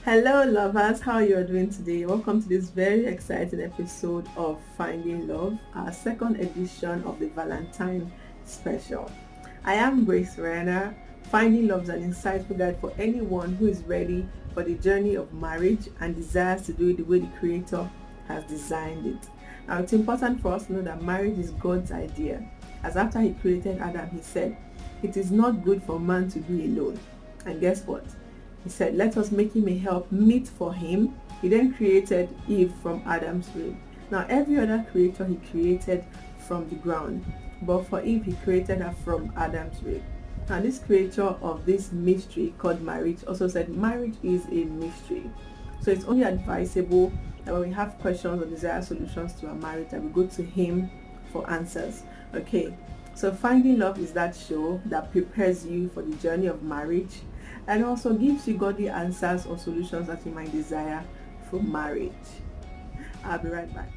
Hello lovers, how you are doing today? Welcome to this very exciting episode of Finding Love, our second edition of the Valentine special. I am RENNER. Finding Love is an insightful guide for anyone who is ready for the journey of marriage and desires to do it the way the Creator has designed it. Now it's important for us to know that marriage is God's idea. As after he created Adam, he said, "It is not good for man to be alone." And guess what? He said, "Let us make him a help meet for him." He then created Eve from Adam's rib. Now every other creator he created from the ground, but for Eve he created her from Adam's rib. Now this creator of this mystery called marriage also said marriage is a mystery. So it's only advisable that when we have questions or desire solutions to our marriage that we go to him for answers. Okay, so Finding Love is that show that prepares you for the journey of marriage and also gives you godly answers or solutions that you might desire for marriage. I'll be right back.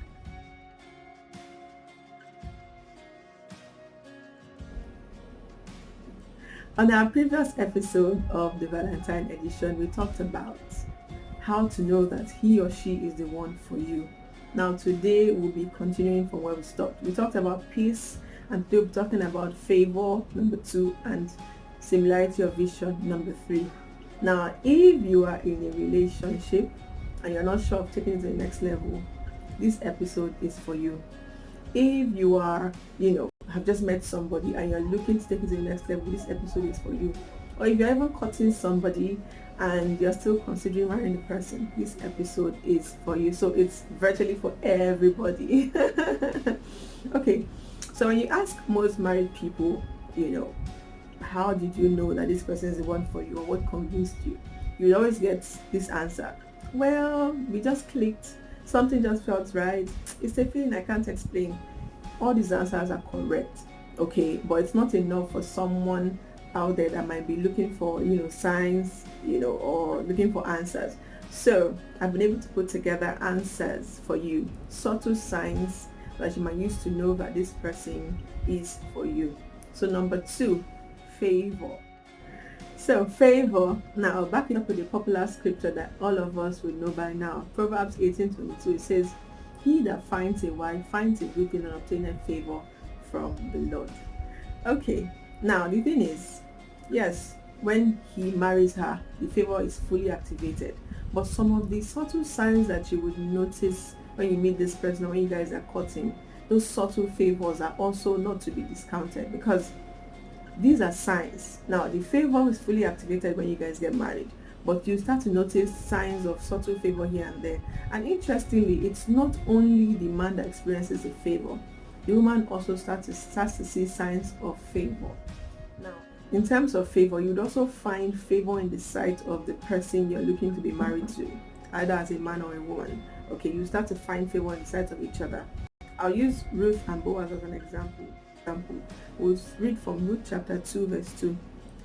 On our previous episode of the Valentine edition, we talked about how to know that he or she is the one for you. Now today we'll be continuing from where we stopped. We talked about peace, and today we'll be talking about favor, number 2, and similarity of vision, number 3. Now if you are in a relationship and you're not sure of taking it to the next level, this episode is for you. If you are, have just met somebody and you're looking to take it to the next level, this episode is for you. Or if you're ever cutting somebody and you're still considering marrying the person, this episode is for you. So it's virtually for everybody. Okay, so when you ask most married people, how did you know that this person is the one for you, or what convinced you? You always get this answer: well, we just clicked, something just felt right, it's a feeling I can't explain. All these answers are correct, okay, but it's not enough for someone out there that might be looking for signs, or looking for answers. So I've been able to put together answers for you, subtle signs that you might use to know that this person is for you. So number 2, favor. So favor, now backing up with the popular scripture that all of us would know by now, Proverbs 18:22, it says, "He that finds a wife finds a good thing and obtaineth favor from the Lord." Okay, now the thing is, yes, when he marries her, the favor is fully activated, but some of the subtle signs that you would notice when you meet this person or when you guys are courting, those subtle favors are also not to be discounted, because these are signs. Now the favor is fully activated when you guys get married, but you start to notice signs of subtle favor here and there. And interestingly, it's not only the man that experiences the favor, the woman also starts to see signs of favor. Now in terms of favor, you'd also find favor in the sight of the person you're looking to be married to, either as a man or a woman. Okay, you start to find favor in the sight of each other. I'll use Ruth and Boaz as an example. We'll read from Ruth chapter 2 verse 2.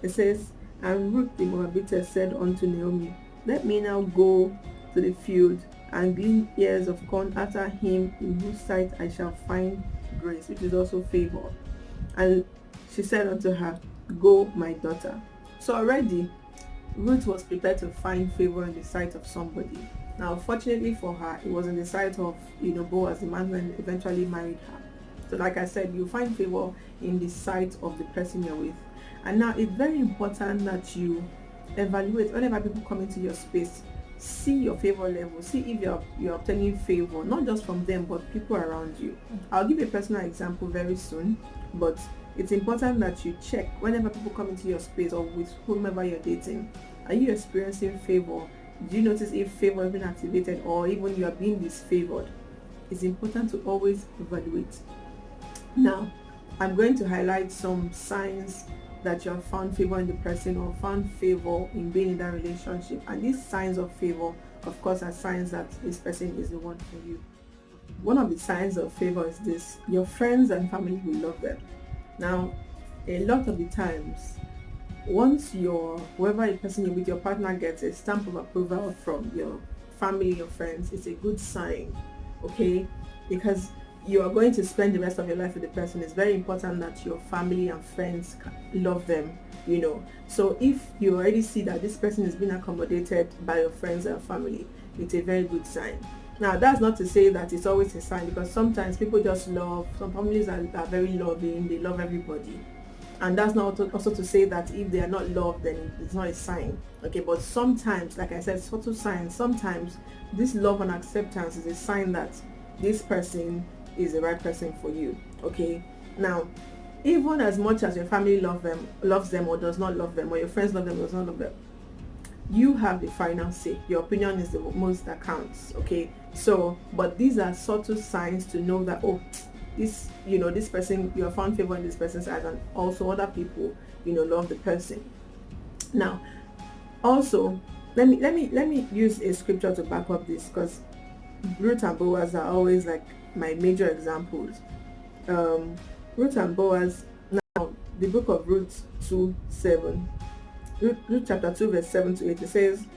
It says, "And Ruth the Moabitess said unto Naomi, Let me now go to the field and glean ears of corn after him in whose sight I shall find grace," which is also favor. And she said unto her, "Go, my daughter." So already Ruth was prepared to find favor in the sight of somebody. Now fortunately for her, it was in the sight of Boaz, the man who eventually married her. So like I said, you find favor in the sight of the person you're with. And now it's very important that you evaluate whenever people come into your space. See your favor level. See if you're obtaining favor, not just from them, but people around you. I'll give a personal example very soon, but it's important that you check whenever people come into your space or with whomever you're dating. Are you experiencing favor? Do you notice if favor has been activated, or even you are being disfavored? It's important to always evaluate. Now, I'm going to highlight some signs that you have found favor in the person or found favor in being in that relationship. And these signs of favor, of course, are signs that this person is the one for you. One of the signs of favor is this: your friends and family will love them. Now, a lot of the times, once whoever the person you're with, your partner, gets a stamp of approval from your family, your friends, it's a good sign, okay? Because you are going to spend the rest of your life with the person, it's very important that your family and friends love them, So if you already see that this person is being accommodated by your friends and family, it's a very good sign. Now, that's not to say that it's always a sign, because sometimes people just love, some families are very loving, they love everybody. And that's not also to say that if they are not loved, then it's not a sign. Okay, but sometimes, like I said, subtle signs, sometimes this love and acceptance is a sign that this person is the right person for you. Okay, now, even as much as your family loves them or does not love them, or your friends love them or does not love them, you have the final say. Your opinion is the most that counts. Okay, so but these are subtle signs to know that, oh, this this person, you have found favor in this person's eyes, and also other people love the person. Now, also, let me use a scripture to back up this, because Ruth and Boaz are always like my major examples. Ruth and Boaz. Now, the book of Ruth 2:7. Ruth chapter 2 verse 7 to 8, it says,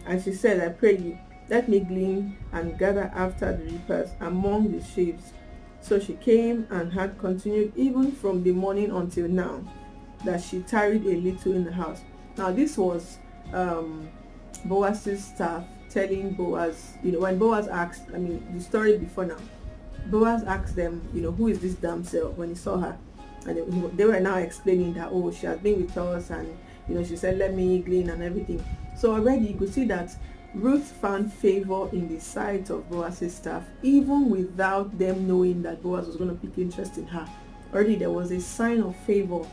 "And she said, I pray you, let me glean and gather after the reapers among the sheaves. So she came and had continued even from the morning until now, that she tarried a little in the house." Now, this was Boaz's staff telling Boaz, when Boaz asked, the story before now, Boaz asked them, who is this damsel, when he saw her, and they were now explaining that, oh, she has been with us, and she said, let me glean and everything. So already you could see that Ruth found favor in the sight of Boaz's staff, even without them knowing that Boaz was going to pick interest in her. Already there was a sign of favor.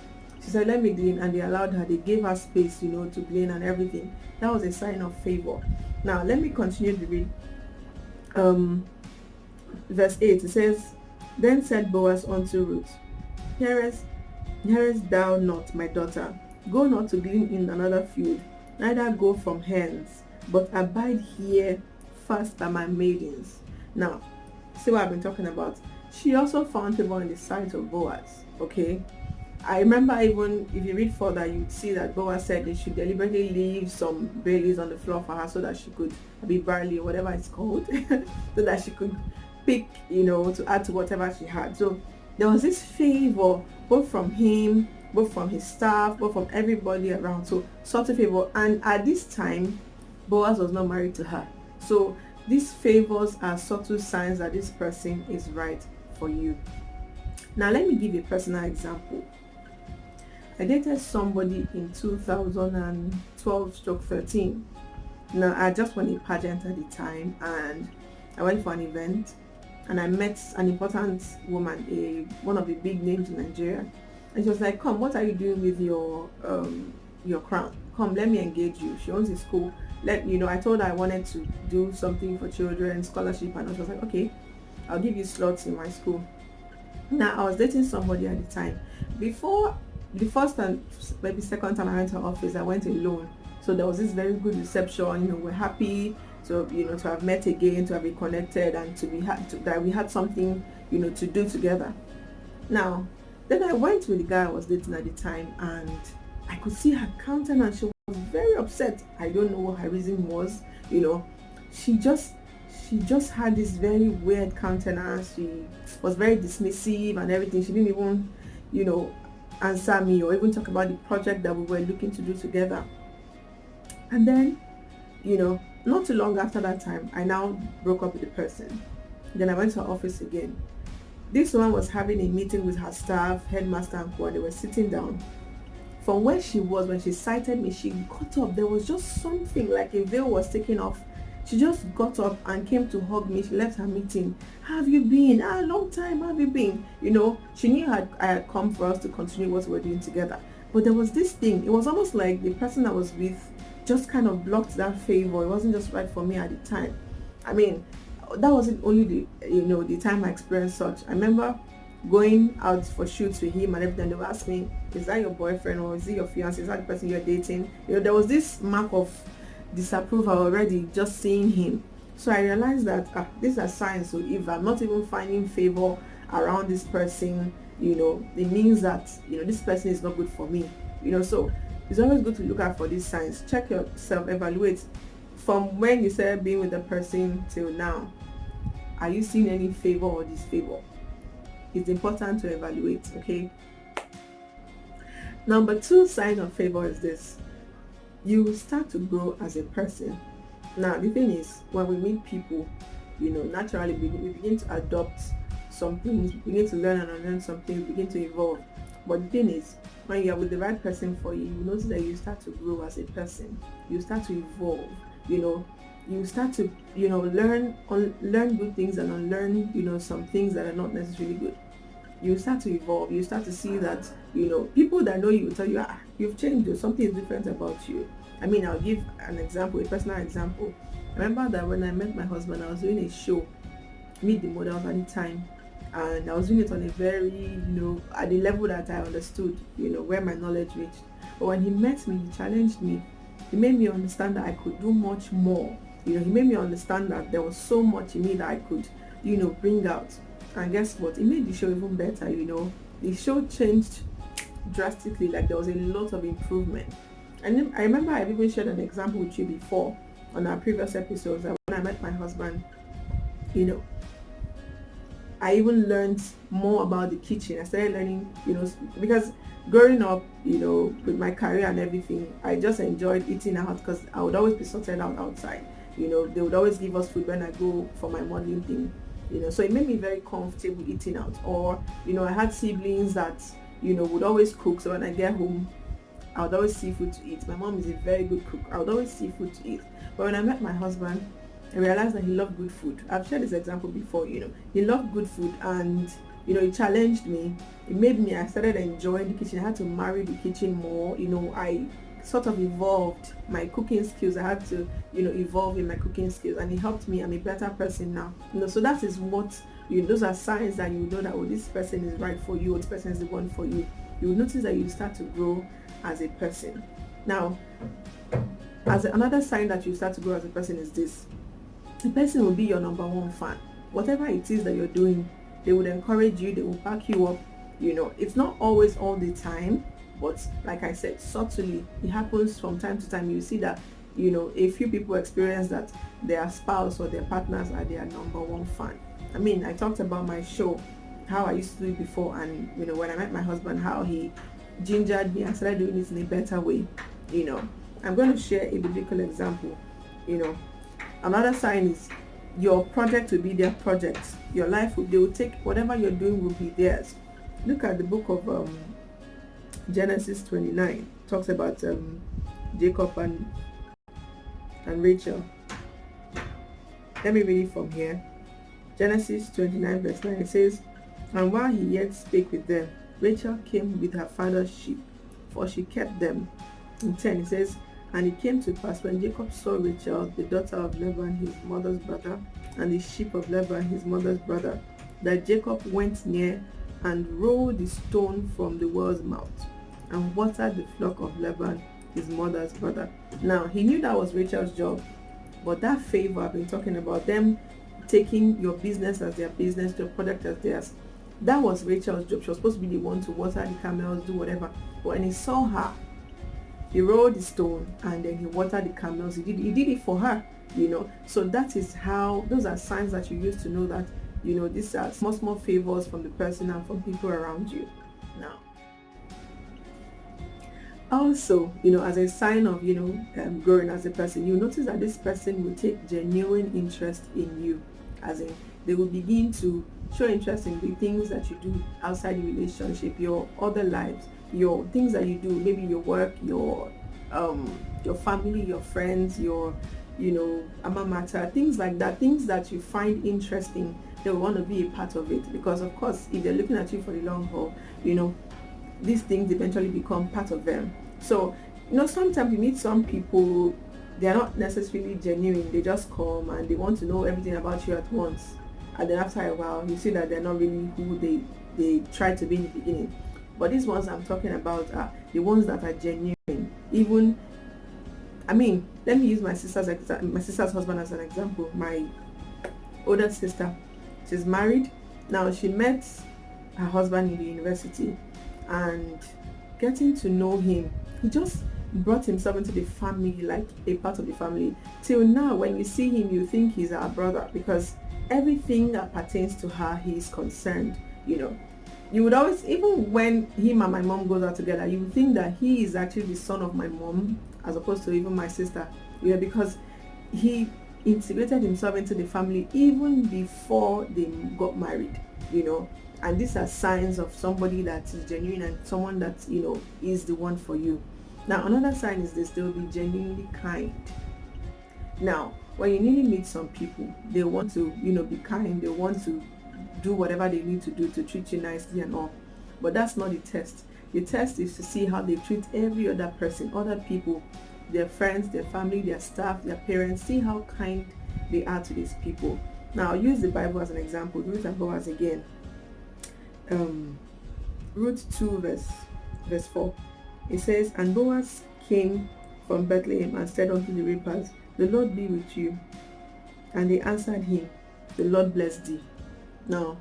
She said, let me glean, and they allowed her. They gave her space, to glean and everything. That was a sign of favor. Now, let me continue to read. Verse 8, it says, "Then said Boaz unto Ruth, Hearest thou not, my daughter? Go not to glean in another field, neither go from hence, but abide here fast by my maidens." Now, see what I've been talking about. She also found favor in the sight of Boaz. Okay, I remember, even if you read further, you'd see that Boaz said they should deliberately leave some bay leaves on the floor for her, so that she could be barley or whatever it's called, so that she could pick, to add to whatever she had. So there was this favor both from him, both from his staff, both from everybody around. So sort of favor. And at this time, Boaz was not married to her. So these favors are subtle signs that this person is right for you. Now, let me give you a personal example. I dated somebody in 2012-13. Now, I just won a pageant at the time, and I went for an event, and I met an important woman, one of the big names in Nigeria. And she was like, "Come, what are you doing with your crown? Come, let me engage you." She owns a school. I told her I wanted to do something for children, scholarship, and she was like, "Okay, I'll give you slots in my school." Now, I was dating somebody at the time. Before the first and maybe second time I went to her office, I went alone. So there was this very good reception. We're happy to have met again, to have reconnected, and that we had something to do together. Now, then I went with the guy I was dating at the time, and I could see her countenance. She was very upset. I don't know what her reason was. She just had this very weird countenance. She was very dismissive and everything. She didn't even answer me or even talk about the project that we were looking to do together. And then not too long after that time, I now broke up with the person. Then I went to her office again. This one was having a meeting with her staff, headmaster and co. They were sitting down. From where she was, when she sighted me, she got up. There was just something like a veil was taken off. She just got up and came to hug me. She left her meeting. "How have you been? Long time. How have you been?" She knew I had come for us to continue what we were doing together. But there was this thing. It was almost like the person I was with just kind of blocked that favor. It wasn't just right for me at the time. That wasn't only the time I experienced such. I remember going out for shoots with him and everything. They would ask me, "Is that your boyfriend, or is he your fiance? Is that the person you're dating?" There was this mark of disapproval already just seeing him. So I realized that these are signs. So if I'm not even finding favor around this person, it means that this person is not good for me. So it's always good to look out for these signs. Check yourself, evaluate from when you started being with the person till now. Are you seeing any favor or disfavor? it's important to evaluate. Okay. Number 2 sign of favor is this: you will start to grow as a person. Now the thing is, when we meet people, naturally we begin to adopt some things, we begin to learn and unlearn some things, begin to evolve. But the thing is, when you are with the right person for you, you notice that you start to grow as a person, you start to evolve, you start to learn good things and unlearn some things that are not necessarily good. You start to evolve, you start to see that people that know you will tell you, you've changed, or something is different about you. I mean, I'll give an example, a personal example. I remember that when I met my husband, I was doing a show, Meet the Models at the time, and I was doing it on a very, at the level that I understood, where my knowledge reached. But when he met me, he challenged me. He made me understand that I could do much more. He made me understand that there was so much in me that I could, bring out. And guess what? It made the show even better. The show changed drastically. Like, there was a lot of improvement. And then I remember I've even shared an example with you before on our previous episodes, that when I met my husband, I even learned more about the kitchen. I started learning, because growing up, with my career and everything, I just enjoyed eating out because I would always be sorted out outside. They would always give us food when I go for my modeling thing. So it made me very comfortable eating out. Or, I had siblings that, would always cook. So when I get home, I would always see food to eat. My mom is a very good cook. I would always see food to eat. But when I met my husband, I realized that he loved good food. I've shared this example before, he loved good food, and it challenged me. It made me, I started enjoying the kitchen. I had to marry the kitchen more. I sort of evolved my cooking skills. I had to, evolve in my cooking skills, and it helped me. I'm a better person now. So that is what, those are signs that you know that, oh, this person is right for you, or this person is the one for you. You will notice that you start to grow as a person. Now, another sign that you start to grow as a person is this: the person will be your number one fan. Whatever it is that you're doing, they would encourage you, they will back you up. It's not always all the time, but like I said, subtly, it happens from time to time. You see that, a few people experience that their spouse or their partners are their number one fan. I mean, I talked about my show, how I used to do it before, and when I met my husband, how he gingered me and started doing it in a better way. I'm going to share a biblical example. Another sign is your project will be their project. Your life they will take whatever you're doing will be theirs. Look at the book of Genesis 29. Talks about Jacob and Rachel. Let me read it from here. Genesis 29 verse 9. It says, "And while he yet spake with them, Rachel came with her father's sheep, for she kept them." In 10 it says, "And it came to pass, when Jacob saw Rachel, the daughter of Laban his mother's brother, and the sheep of Laban his mother's brother, that Jacob went near and rolled the stone from the well's mouth, and watered the flock of Laban his mother's brother." Now, he knew that was Rachel's job, but that favor I've been talking about, them taking your business as their business, your product as theirs, that was Rachel's job. She was supposed to be the one to water the camels, do whatever. But when he saw her, he rolled the stone and then he watered the camels. He did it for her, So that is how, those are signs that you use to know that, these are small favors from the person and from people around you. Now, also, as a sign of, growing as a person, you notice that this person will take genuine interest in you. As in, they will begin to show interest in the things that you do outside the relationship, your other lives, your things that you do, maybe your work, your family, your friends, your alma mater, things like that, things that you find interesting. They will want to be a part of it, because of course, if they're looking at you for the long haul, these things eventually become part of them. So sometimes you meet some people, they are not necessarily genuine. They just come and they want to know everything about you at once, and then after a while you see that they're not really who they tried to be in the beginning. But these ones I'm talking about are the ones that are genuine. Even, let me use my sister's husband as an example. My older sister, she's married now. She met her husband in the university, and getting to know him, he just brought himself into the family, like a part of the family. Till now, when you see him, you think he's our brother, because everything that pertains to her, he is concerned. you know. You would always, even when him and my mom goes out together, you would think that he is actually the son of my mom as opposed to even my sister, because he integrated himself into the family even before they got married, and these are signs of somebody that is genuine and someone that is the one for you. Now another sign is this: they'll be genuinely kind. Now when you really meet some people, they want to be kind, they want to do whatever they need to do to treat you nicely and all, but that's not the test. The test is to see how they treat every other person, other people, their friends, their family, their staff, their parents. See how kind they are to these people. Now I'll use the Bible as an example. Ruth and Boaz again. Ruth 2 verse 4. It says, "And Boaz came from Bethlehem and said unto the reapers, The Lord be with you. And they answered him, The Lord bless thee." Now,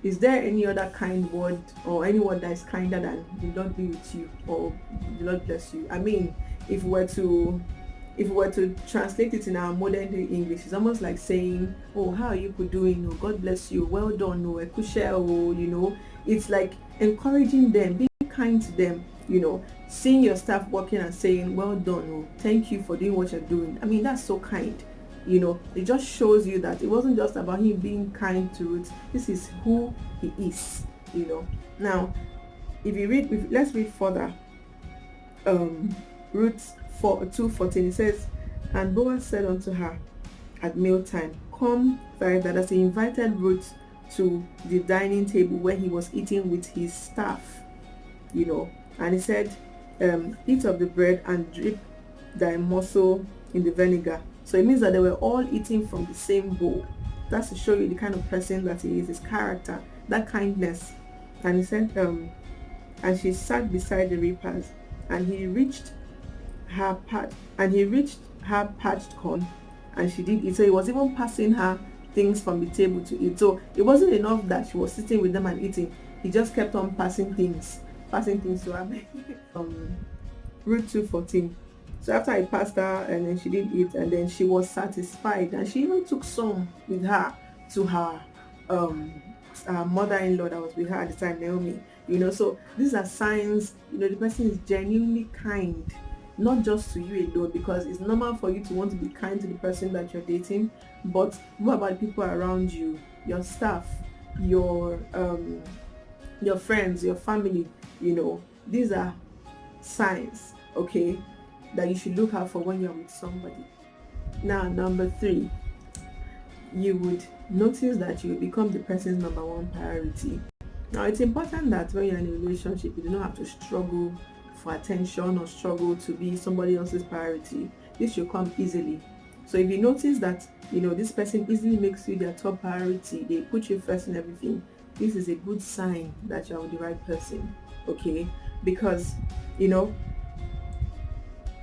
is there any other kind word or any word that is kinder than "the Lord be with you" or "the Lord bless you"? I mean, if we were to translate it in our modern day English, it's almost like saying, "Oh, how are you doing? Oh, God bless you. Well done. Oh, ekushe. Oh, it's like encouraging them, being kind to them. Seeing your staff working and saying, "Well done. Oh, thank you for doing what you're doing." I mean, that's so kind. It just shows you that it wasn't just about him being kind to Ruth. This is who he is. Now, let's read further. Ruth 2:14, it says, "And Boaz said unto her at mealtime, Come, thy that he invited Ruth to the dining table where he was eating with his staff, and he said, Eat of the bread and dip thy morsel in the vinegar." So it means that they were all eating from the same bowl. That's to show you the kind of person that he is, his character, that kindness. And he said, and she sat beside the reapers, and he reached her parched corn, and she did eat. So he was even passing her things from the table to eat. So it wasn't enough that she was sitting with them and eating. He just kept on passing things to her. Ruth 2:14. So after I passed her, and then she did eat, and then she was satisfied, and she even took some with her to her mother-in-law that was with her at the time, Naomi. So these are signs. The person is genuinely kind, not just to you alone, because it's normal for you to want to be kind to the person that you're dating, but what about people around you, your staff, your friends, your family? These are signs, okay, that you should look out for when you're with somebody. Now, number 3, you would notice that you will become the person's number one priority. Now, it's important that when you're in a relationship, you do not have to struggle for attention or struggle to be somebody else's priority. This should come easily. So if you notice that this person easily makes you their top priority, they put you first in everything, this is a good sign that you're with the right person, okay? Because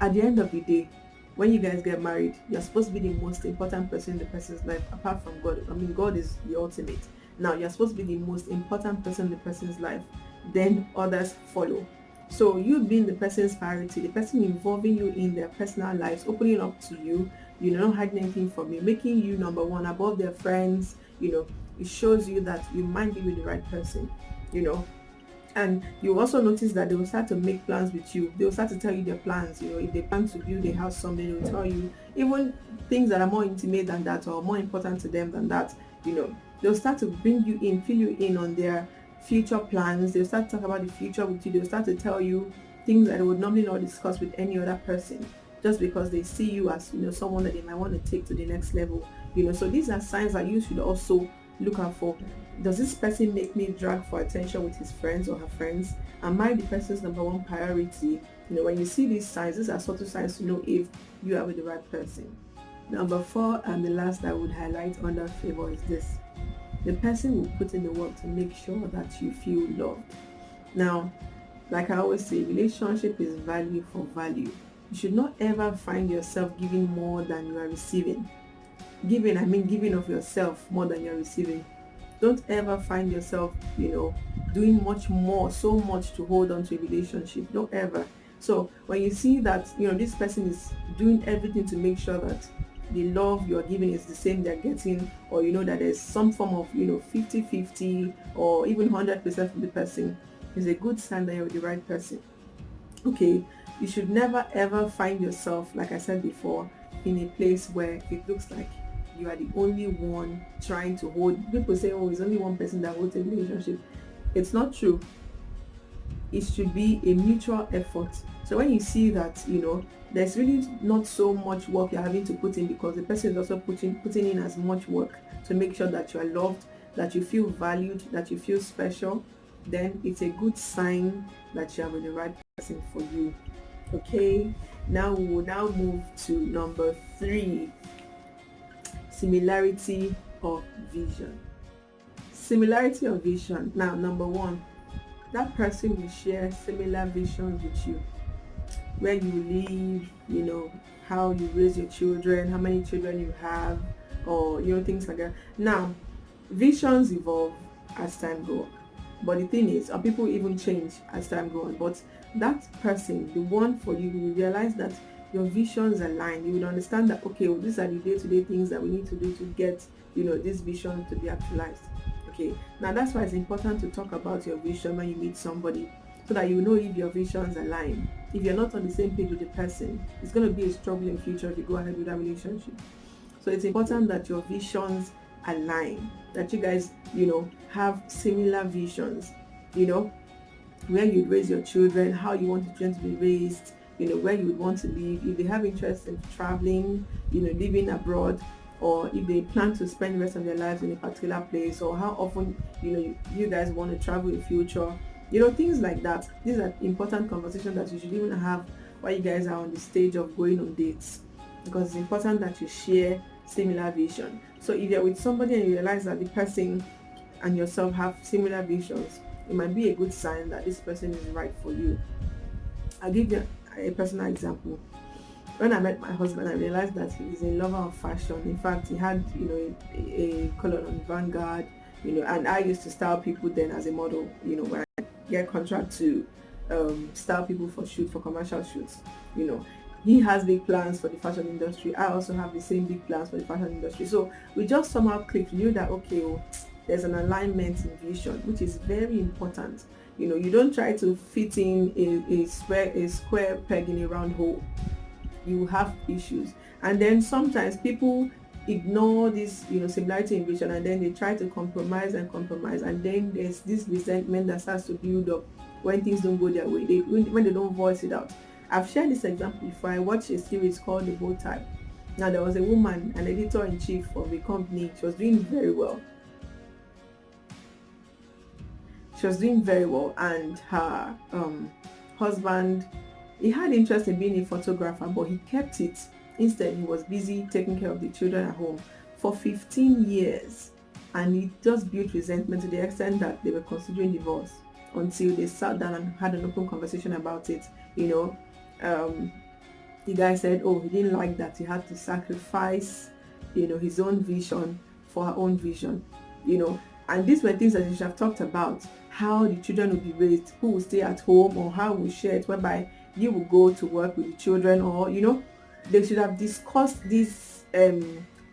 at the end of the day, when you guys get married, you're supposed to be the most important person in the person's life, apart from God. I mean, God is the ultimate. Now, you're supposed to be the most important person in the person's life, then others follow. So you being the person's priority, the person involving you in their personal lives, opening up to you, not hiding anything from you, making you number one above their friends, it shows you that you might be with the right person, And you also notice that they will start to make plans with you. They will start to tell you their plans. If they plan to build a house someday, they will tell you even things that are more intimate than that or more important to them than that. They'll start to bring you in, fill you in on their future plans. They'll start to talk about the future with you. They'll start to tell you things that they would normally not discuss with any other person, just because they see you as someone that they might want to take to the next level. So these are signs that you should also look out for. Does this person make me drag for attention with his friends or her friends? Am I the person's number one priority? When you see these signs, these are sort of signs to know if you are with the right person. Number 4, and the last I would highlight under favor, is this: the person will put in the work to make sure that you feel loved. Now, like I always say, relationship is value for value. You should not ever find yourself giving more than you are receiving. Giving of yourself more than you're receiving. Don't ever find yourself, doing much more, so much to hold on to a relationship. Don't ever. So when you see that, this person is doing everything to make sure that the love you're giving is the same they're getting, or you know that there's some form of 50-50 or even 100% from the person, is a good sign that you're with the right person. Okay, you should never ever find yourself, like I said before, in a place where it looks like you are the only one trying to hold. People say, oh, it's only one person that holds a relationship. It's not true. It should be a mutual effort. So when you see that, there's really not so much work you're having to put in, because the person is also putting in as much work to make sure that you are loved, that you feel valued, that you feel special, then it's a good sign that you are with the right person for you. Okay, now we will now move to number 3, similarity of vision. Similarity of vision. Now, number 1, that person will share similar visions with you. Where you live, how you raise your children, how many children you have, or things like that. Now, visions evolve as time goes on, but the thing is, people even change as time goes on. But that person, the one for you, will realize that your visions align. You will understand that, okay, well, these are the day-to-day things that we need to do to get this vision to be actualized. Okay, now that's why it's important to talk about your vision when you meet somebody, so that you know if your visions align. If you're not on the same page with the person, it's going to be a struggle in future if you go ahead with that relationship. So it's important that your visions align, that you guys have similar visions, where you raise your children, how you want your children to be raised, where you would want to live, if they have interest in traveling, living abroad, or if they plan to spend the rest of their lives in a particular place, or how often you guys want to travel in future, things like that. These are important conversations that you should even have while you guys are on the stage of going on dates, because it's important that you share similar vision. So if you're with somebody and you realize that the person and yourself have similar visions, it might be a good sign that this person is right for you. I'll give you a personal example. When I met my husband, I realized that he's a lover of fashion. In fact, he had a color on Vanguard, and I used to style people then as a model, when I get contract to style people for commercial shoots. He has big plans for the fashion industry. I also have the same big plans for the fashion industry. So we just somehow clicked. We knew that, okay, there's an alignment in vision, which is very important. You don't try to fit in a square peg in a round hole. You have issues. And then sometimes people ignore this similarity in vision, and then they try to compromise, and then there's this resentment that starts to build up when things don't go their way, when they don't voice it out. I've shared this example before. I watched a series called The Bow Tie. Now, there was a woman, an editor-in-chief of a company. She was doing very well, and her husband, he had interest in being a photographer, but he kept it. Instead, he was busy taking care of the children at home for 15 years, and it just built resentment to the extent that they were considering divorce, until they sat down and had an open conversation about it. The guy said, oh, he didn't like that he had to sacrifice his own vision for her own vision, and these were things that you should have talked about. How the children will be raised, who will stay at home, or how we share it, whereby you will go to work with the children, or they should have discussed this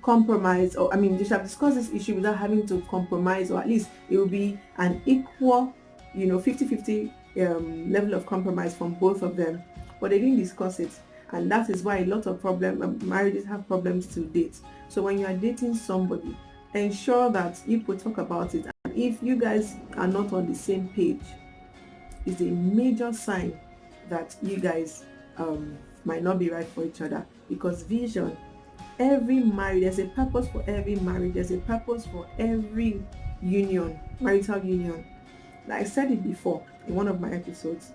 compromise, or they should have discussed this issue without having to compromise, or at least it will be an equal 50-50 level of compromise from both of them. But they didn't discuss it, and that is why a lot of marriages have problems to date. So when you are dating somebody, ensure that you could talk about it. And if you guys are not on the same page, it's a major sign that you guys might not be right for each other. Because vision, every marriage, there's a purpose for every marriage, there's a purpose for every union, marital union. Like I said it before in one of my episodes,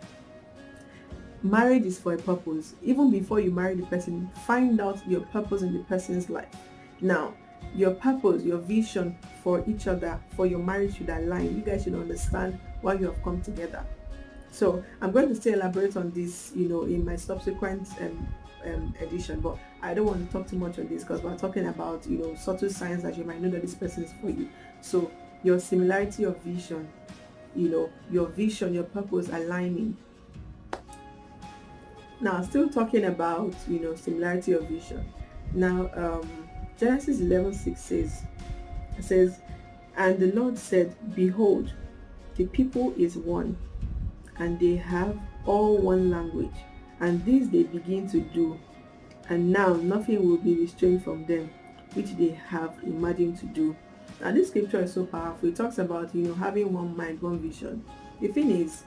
marriage is for a purpose. Even before you marry the person, find out your purpose in the person's life. Now, your purpose, your vision for each other, for your marriage should align. You guys should understand why you have come together. So I'm going to still elaborate on this, in my subsequent edition, but I don't want to talk too much on this, because we're talking about, subtle signs that you might know that this person is for you. So your similarity of vision, your vision, your purpose aligning. Now, still talking about, similarity of vision. Now, Genesis 11:6 says, and the Lord said, behold, the people is one, and they have all one language, and this they begin to do, and now nothing will be restrained from them, which they have imagined to do. Now this scripture is so powerful. It talks about, having one mind, one vision. The thing is,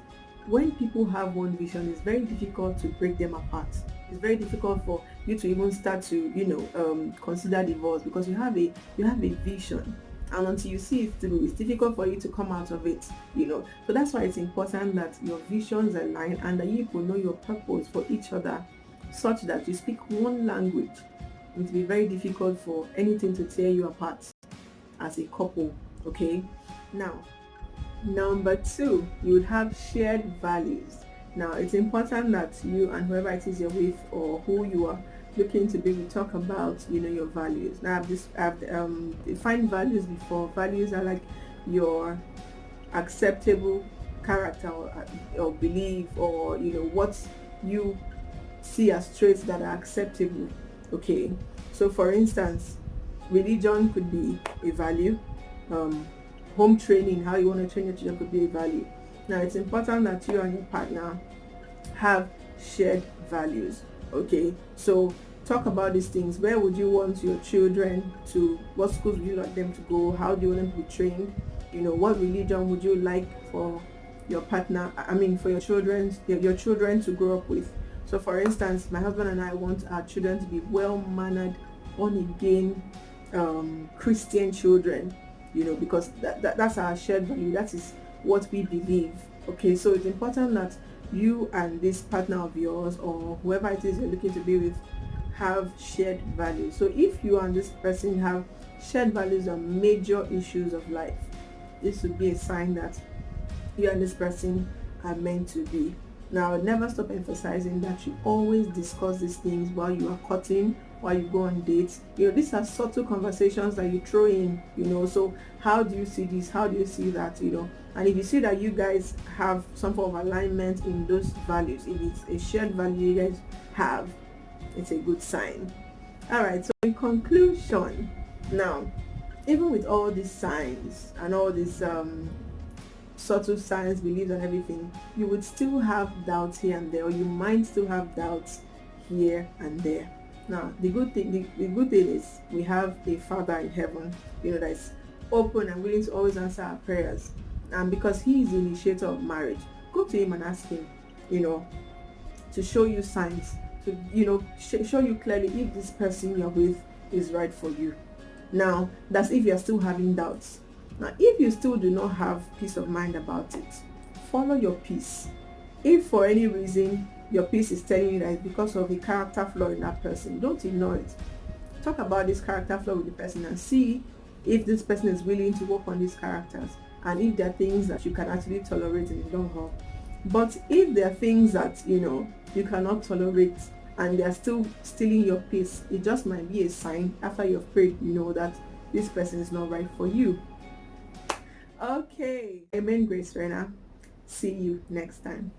when people have one vision, it's very difficult to break them apart. It's very difficult for you to even start to consider divorce, because you have a vision, and until you see it through, it's difficult for you to come out of it. So that's why it's important that your visions align, and that you will know your purpose for each other, such that you speak one language. It will be very difficult for anything to tear you apart as a couple. Okay, now number 2, you would have shared values. Now it's important that you and whoever it is you're with, or who you are looking to be, we talk about your values. Now I've defined values before. Values are like your acceptable character, or belief, or what you see as traits that are acceptable. Okay, so for instance, religion could be a value. Home training, how you want to train your children, could be a value. Now it's important that you and your partner have shared values. Okay, so talk about these things. Where would you want your children to, what schools would you like them to go, how do you want them to be trained, what religion would you like for your partner, for your children to grow up with. So for instance, my husband and I want our children to be well-mannered, born-again Christian children, because that's our shared value. That is what we believe. Okay, so it's important that you and this partner of yours, or whoever it is you're looking to be with, have shared values. So if you and this person have shared values on major issues of life, this would be a sign that you and this person are meant to be. Now, never stop emphasizing that you always discuss these things while you are courting, while you go on dates. These are subtle conversations that you throw in, so how do you see this? How do you see that? And if you see that you guys have some form of alignment in those values, if it's a shared value you guys have, it's a good sign. All right, so in conclusion, now, even with all these signs and all these subtle signs, beliefs and everything, you would still have doubts here and there, or you might still have doubts here and there. Now the good thing is we have a Father in heaven, that is open and willing to always answer our prayers, and because he is the initiator of marriage, go to him and ask him to show you signs, to show you clearly if this person you're with is right for you. Now that's if you're still having doubts. Now, if you still do not have peace of mind about it, follow your peace. If for any reason your peace is telling you that it's because of a character flaw in that person, don't ignore it. Talk about this character flaw with the person and see if this person is willing to work on these characters, and if there are things that you can actually tolerate in the long haul. But if there are things that you cannot tolerate and they are still stealing your peace, it just might be a sign after you've prayed, that this person is not right for you. Okay, amen, Grace Renner. See you next time.